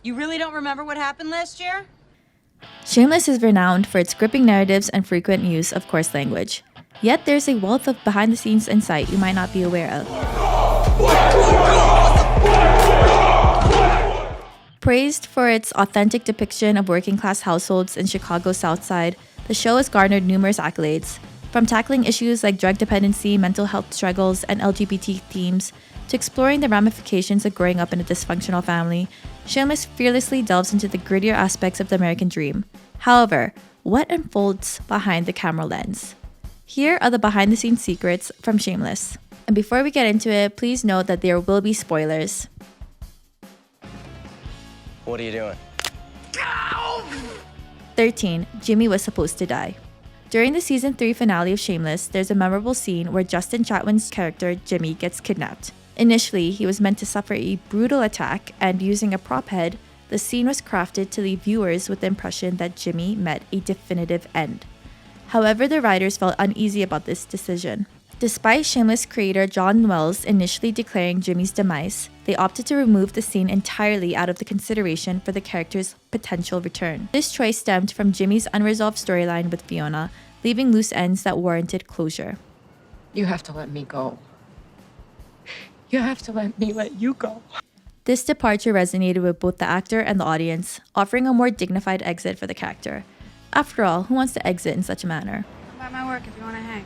You really don't remember what happened last year? Shameless is renowned for its gripping narratives and frequent use of coarse language. Yet there's a wealth of behind-the-scenes insight you might not be aware of. Praised for its authentic depiction of working-class households in Chicago's South Side, the show has garnered numerous accolades, from tackling issues like drug dependency, mental health struggles, and LGBT themes, to exploring the ramifications of growing up in a dysfunctional family. Shameless fearlessly delves into the grittier aspects of the American dream. However, what unfolds behind the camera lens? Here are the behind-the-scenes secrets from Shameless. And before we get into it, please note that there will be spoilers. What are you doing? 13. Jimmy was supposed to die. During the season 3 finale of Shameless, there's a memorable scene where Justin Chatwin's character Jimmy gets kidnapped. Initially, he was meant to suffer a brutal attack, and using a prop head, the scene was crafted to leave viewers with the impression that Jimmy met a definitive end. However, the writers felt uneasy about this decision. Despite Shameless creator John Wells initially declaring Jimmy's demise, they opted to remove the scene entirely out of the consideration for the character's potential return. This choice stemmed from Jimmy's unresolved storyline with Fiona, leaving loose ends that warranted closure. You have to let me go. You have to let me let you go. This departure resonated with both the actor and the audience, offering a more dignified exit for the character. After all, who wants to exit in such a manner? Come by my work if you want to hang.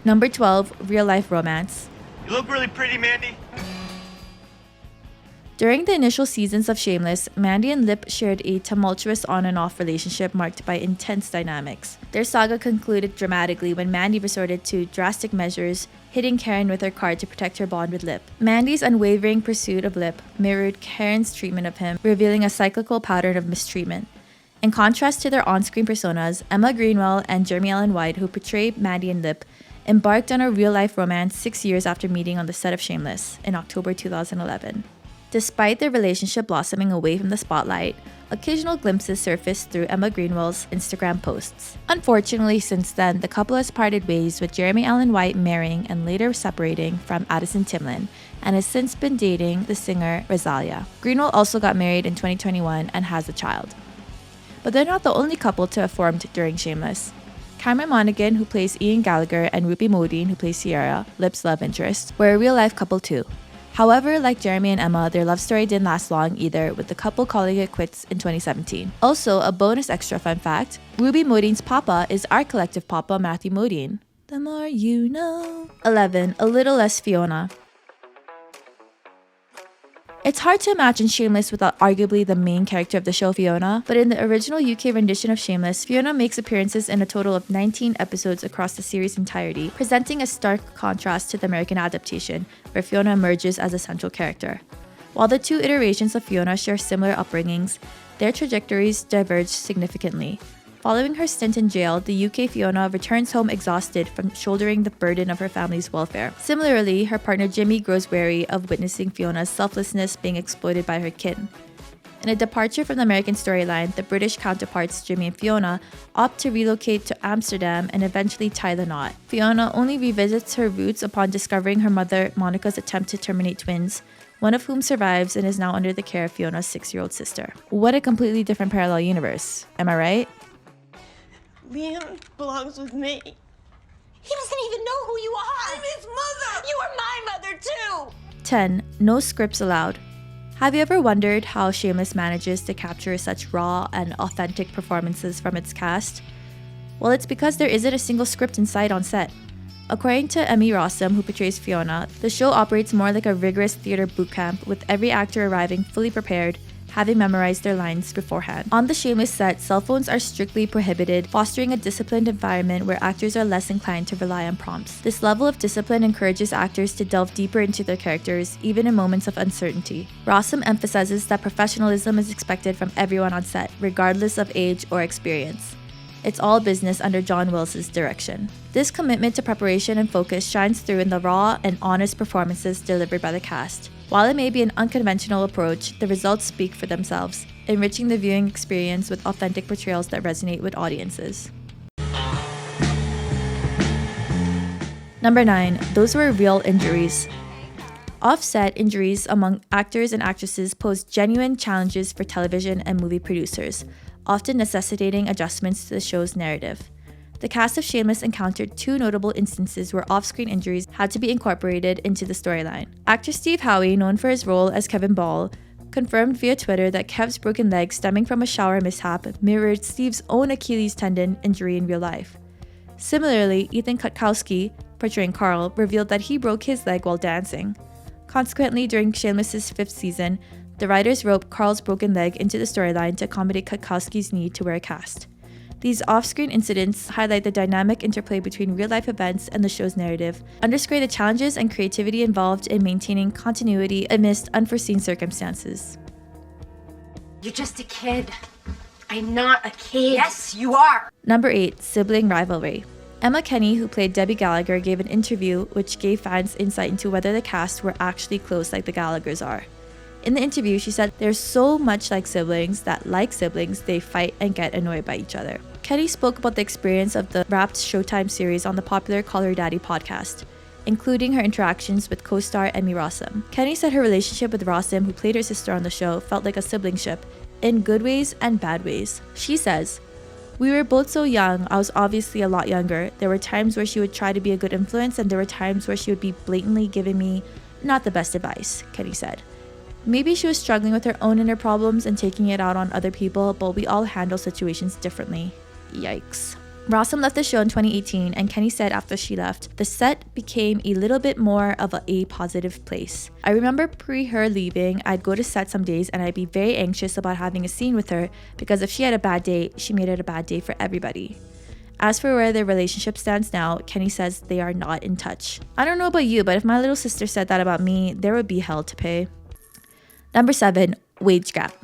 Number 12, real-life romance. You look really pretty, Mandy. During the initial seasons of Shameless, Mandy and Lip shared a tumultuous on and off relationship marked by intense dynamics. Their saga concluded dramatically when Mandy resorted to drastic measures, hitting Karen with her car to protect her bond with Lip. Mandy's unwavering pursuit of Lip mirrored Karen's treatment of him, revealing a cyclical pattern of mistreatment. In contrast to their on-screen personas, Emma Greenwell and Jeremy Allen White, who portray Mandy and Lip, embarked on a real-life romance 6 years after meeting on the set of Shameless in October 2011. Despite their relationship blossoming away from the spotlight, occasional glimpses surfaced through Emma Greenwell's Instagram posts. Unfortunately, since then, the couple has parted ways, with Jeremy Allen White marrying and later separating from Addison Timlin, and has since been dating the singer Rosalia. Greenwell also got married in 2021 and has a child. But they're not the only couple to have formed during Shameless. Cameron Monaghan, who plays Ian Gallagher, and Ruby Modine, who plays Sierra, Lip's love interest, were a real-life couple too. However, like Jeremy and Emma, their love story didn't last long either, with the couple calling it quits in 2017. Also, a bonus extra fun fact, Ruby Modine's papa is our collective papa, Matthew Modine. The more you know. 11. A little less Fiona. It's hard to imagine Shameless without arguably the main character of the show, Fiona, but in the original UK rendition of Shameless, Fiona makes appearances in a total of 19 episodes across the series' entirety, presenting a stark contrast to the American adaptation, where Fiona emerges as a central character. While the two iterations of Fiona share similar upbringings, their trajectories diverge significantly. Following her stint in jail, the UK Fiona returns home exhausted from shouldering the burden of her family's welfare. Similarly, her partner Jimmy grows wary of witnessing Fiona's selflessness being exploited by her kin. In a departure from the American storyline, the British counterparts Jimmy and Fiona opt to relocate to Amsterdam and eventually tie the knot. Fiona only revisits her roots upon discovering her mother Monica's attempt to terminate twins, one of whom survives and is now under the care of Fiona's 6-year-old sister. What a completely different parallel universe, am I right? Liam belongs with me. He doesn't even know who you are. I'm his mother. You are my mother too. 10. No scripts allowed. Have you ever wondered how Shameless manages to capture such raw and authentic performances from its cast? Well, it's because there isn't a single script in sight on set. According to Emmy Rossum, who portrays Fiona, the show operates more like a rigorous theater bootcamp, with every actor arriving fully prepared, having memorized their lines beforehand. On the Shameless set, cell phones are strictly prohibited, fostering a disciplined environment where actors are less inclined to rely on prompts. This level of discipline encourages actors to delve deeper into their characters, even in moments of uncertainty. Rossum emphasizes that professionalism is expected from everyone on set, regardless of age or experience. It's all business under John Wills' direction. This commitment to preparation and focus shines through in the raw and honest performances delivered by the cast. While it may be an unconventional approach, the results speak for themselves, enriching the viewing experience with authentic portrayals that resonate with audiences. Number 9. Those were real injuries. Offset injuries among actors and actresses pose genuine challenges for television and movie producers, often necessitating adjustments to the show's narrative. The cast of Shameless encountered 2 notable instances where off-screen injuries had to be incorporated into the storyline. Actor Steve Howey, known for his role as Kevin Ball, confirmed via Twitter that Kev's broken leg stemming from a shower mishap mirrored Steve's own Achilles tendon injury in real life. Similarly, Ethan Kutkowski, portraying Carl, revealed that he broke his leg while dancing. Consequently, during Shameless's 5th season, the writers wrote Carl's broken leg into the storyline to accommodate Kutkowski's need to wear a cast. These off-screen incidents highlight the dynamic interplay between real-life events and the show's narrative, underscore the challenges and creativity involved in maintaining continuity amidst unforeseen circumstances. You're just a kid. I'm not a kid. Yes, you are. Number 8. Sibling rivalry. Emma Kenny, who played Debbie Gallagher, gave an interview which gave fans insight into whether the cast were actually close like the Gallaghers are. In the interview, she said they're so much like siblings that, like siblings, they fight and get annoyed by each other. Kenny spoke about the experience of the wrapped Showtime series on the popular Call Her Daddy podcast, including her interactions with co-star Emmy Rossum. Kenny said her relationship with Rossum, who played her sister on the show, felt like a siblingship, in good ways and bad ways. She says, "We were both so young. I was obviously a lot younger. There were times where she would try to be a good influence, and there were times where she would be blatantly giving me not the best advice," Kenny said. Maybe she was struggling with her own inner problems and taking it out on other people, but we all handle situations differently. Yikes. Rossum left the show in 2018, and Kenny said after she left, the set became a little bit more of a positive place. I remember pre her leaving, I'd go to set some days and I'd be very anxious about having a scene with her because if she had a bad day, she made it a bad day for everybody. As for where their relationship stands now, Kenny says they are not in touch. I don't know about you, but if my little sister said that about me, there would be hell to pay. Number 7. Wage gap.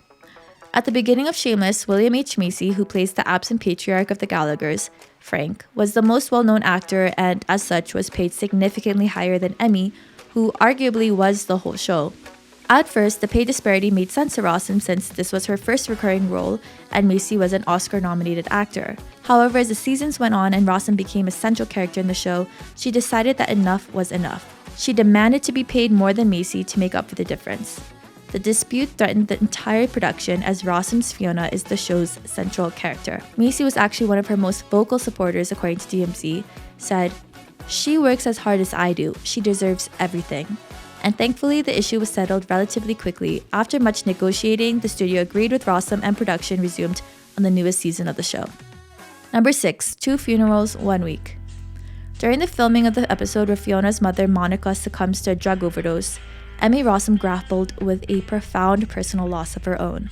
At the beginning of Shameless, William H. Macy, who plays the absent patriarch of the Gallaghers, Frank, was the most well-known actor and, as such, was paid significantly higher than Emmy, who arguably was the whole show. At first, the pay disparity made sense to Rossum since this was her first recurring role and Macy was an Oscar-nominated actor. However, as the seasons went on and Rossum became a central character in the show, she decided that enough was enough. She demanded to be paid more than Macy to make up for the difference. The dispute threatened the entire production as Rossum's Fiona is the show's central character. Macy was actually one of her most vocal supporters, according to TMZ, said, "She works as hard as I do. She deserves everything." And thankfully, the issue was settled relatively quickly. After much negotiating, the studio agreed with Rossum and production resumed on the newest season of the show. Number 6. 2 funerals, 1 week. During the filming of the episode where Fiona's mother, Monica, succumbs to a drug overdose, Emmy Rossum grappled with a profound personal loss of her own.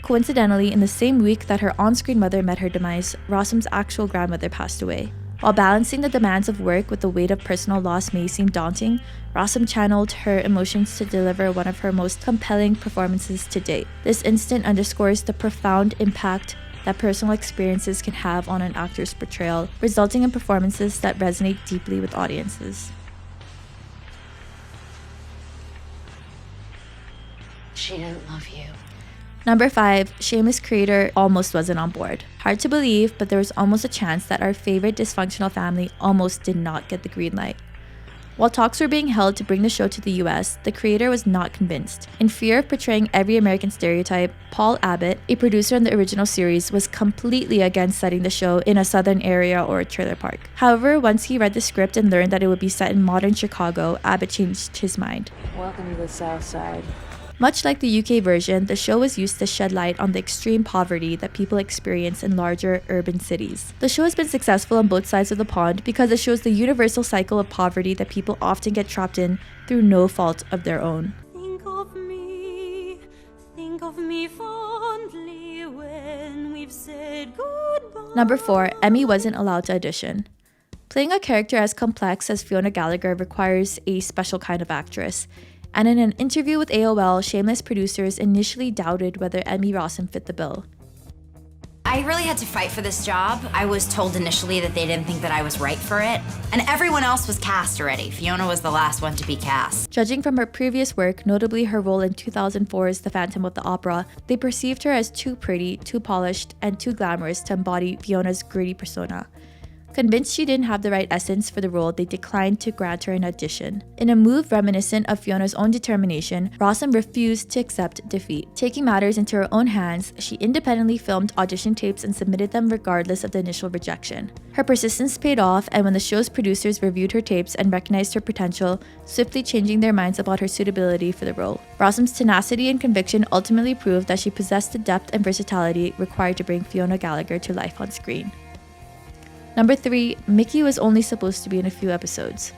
Coincidentally, in the same week that her on-screen mother met her demise, Rossum's actual grandmother passed away. While balancing the demands of work with the weight of personal loss may seem daunting, Rossum channeled her emotions to deliver one of her most compelling performances to date. This instant underscores the profound impact that personal experiences can have on an actor's portrayal, resulting in performances that resonate deeply with audiences. She didn't love you. Number 5. Shameless creator almost wasn't on board. Hard to believe, but there was almost a chance that our favorite dysfunctional family almost did not get the green light. While talks were being held to bring the show to the US, the creator was not convinced. In fear of portraying every American stereotype, Paul Abbott, a producer in the original series, was completely against setting the show in a southern area or a trailer park. However, once he read the script and learned that it would be set in modern Chicago, Abbott changed his mind. Welcome to the South Side. Much like the UK version, the show was used to shed light on the extreme poverty that people experience in larger urban cities. The show has been successful on both sides of the pond because it shows the universal cycle of poverty that people often get trapped in through no fault of their own. Think of me fondly when we've said goodbye. Number 4. Emmy wasn't allowed to audition. Playing a character as complex as Fiona Gallagher requires a special kind of actress. And in an interview with AOL, Shameless producers initially doubted whether Emmy Rossum fit the bill. I really had to fight for this job. I was told initially that they didn't think that I was right for it. And everyone else was cast already. Fiona was the last one to be cast. Judging from her previous work, notably her role in 2004's The Phantom of the Opera, they perceived her as too pretty, too polished, and too glamorous to embody Fiona's gritty persona. Convinced she didn't have the right essence for the role, they declined to grant her an audition. In a move reminiscent of Fiona's own determination, Wasnt refused to accept defeat. Taking matters into her own hands, she independently filmed audition tapes and submitted them regardless of the initial rejection. Her persistence paid off, and when the show's producers reviewed her tapes and recognized her potential, swiftly changing their minds about her suitability for the role. Wasnt's tenacity and conviction ultimately proved that she possessed the depth and versatility required to bring Fiona Gallagher to life on screen. Number 3, Mickey was only supposed to be in a few episodes.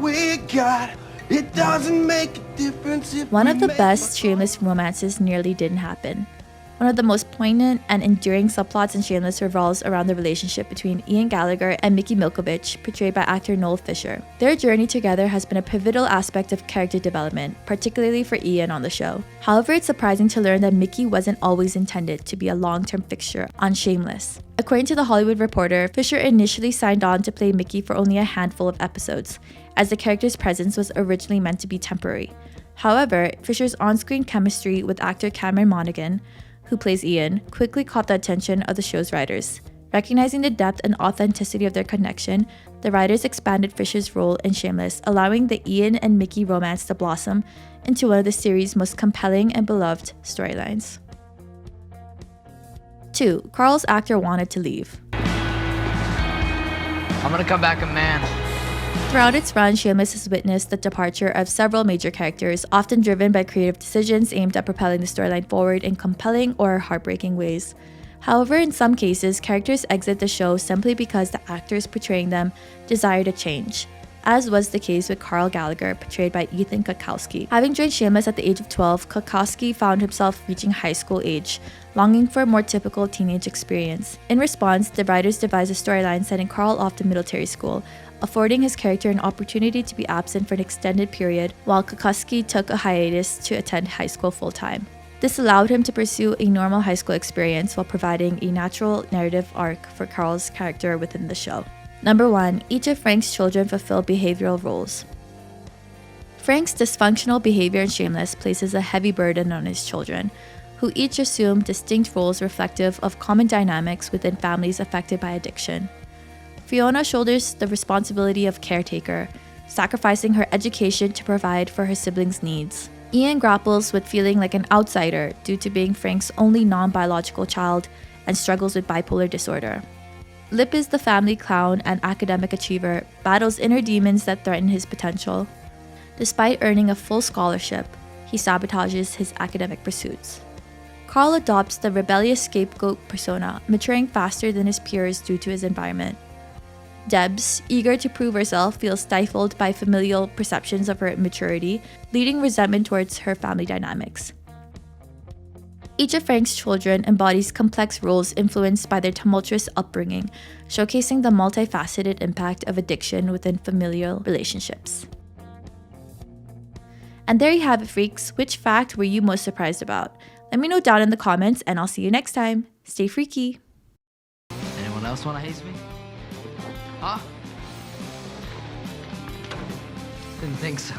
It doesn't make a difference if One of the best Shameless romances nearly didn't happen. One of the most poignant and enduring subplots in Shameless revolves around the relationship between Ian Gallagher and Mickey Milkovich, portrayed by actor Noel Fisher. Their journey together has been a pivotal aspect of character development, particularly for Ian on the show. However, it's surprising to learn that Mickey wasn't always intended to be a long-term fixture on Shameless. According to The Hollywood Reporter, Fisher initially signed on to play Mickey for only a handful of episodes, as the character's presence was originally meant to be temporary. However, Fisher's on-screen chemistry with actor Cameron Monaghan, who plays Ian, quickly caught the attention of the show's writers. Recognizing the depth and authenticity of their connection, the writers expanded Fisher's role in Shameless, allowing the Ian and Mickey romance to blossom into one of the series' most compelling and beloved storylines. 2. Carl's actor wanted to leave. I'm gonna come back a man. Throughout its run, Shameless has witnessed the departure of several major characters, often driven by creative decisions aimed at propelling the storyline forward in compelling or heartbreaking ways. However, in some cases, characters exit the show simply because the actors portraying them desire to change, as was the case with Carl Gallagher, portrayed by Ethan Kukowski. Having joined Shameless at the age of 12, Kukowski found himself reaching high school age, longing for a more typical teenage experience. In response, the writers devised a storyline sending Carl off to military school, affording his character an opportunity to be absent for an extended period while Kukowski took a hiatus to attend high school full-time. This allowed him to pursue a normal high school experience while providing a natural narrative arc for Carl's character within the show. Number 1. Each of Frank's children fulfill behavioral roles. Frank's dysfunctional behavior in Shameless places a heavy burden on his children, who each assume distinct roles reflective of common dynamics within families affected by addiction. Fiona shoulders the responsibility of caretaker, sacrificing her education to provide for her siblings' needs. Ian grapples with feeling like an outsider due to being Frank's only non-biological child and struggles with bipolar disorder. Lip is the family clown and academic achiever, battles inner demons that threaten his potential. Despite earning a full scholarship, he sabotages his academic pursuits. Carl adopts the rebellious scapegoat persona, maturing faster than his peers due to his environment. Debs, eager to prove herself, feels stifled by familial perceptions of her immaturity, leading resentment towards her family dynamics. Each of Frank's children embodies complex roles influenced by their tumultuous upbringing, showcasing the multifaceted impact of addiction within familial relationships. And there you have it, freaks. Which fact were you most surprised about? Let me know down in the comments, and I'll see you next time. Stay freaky! Anyone else wanna haze me? Huh? Didn't think so.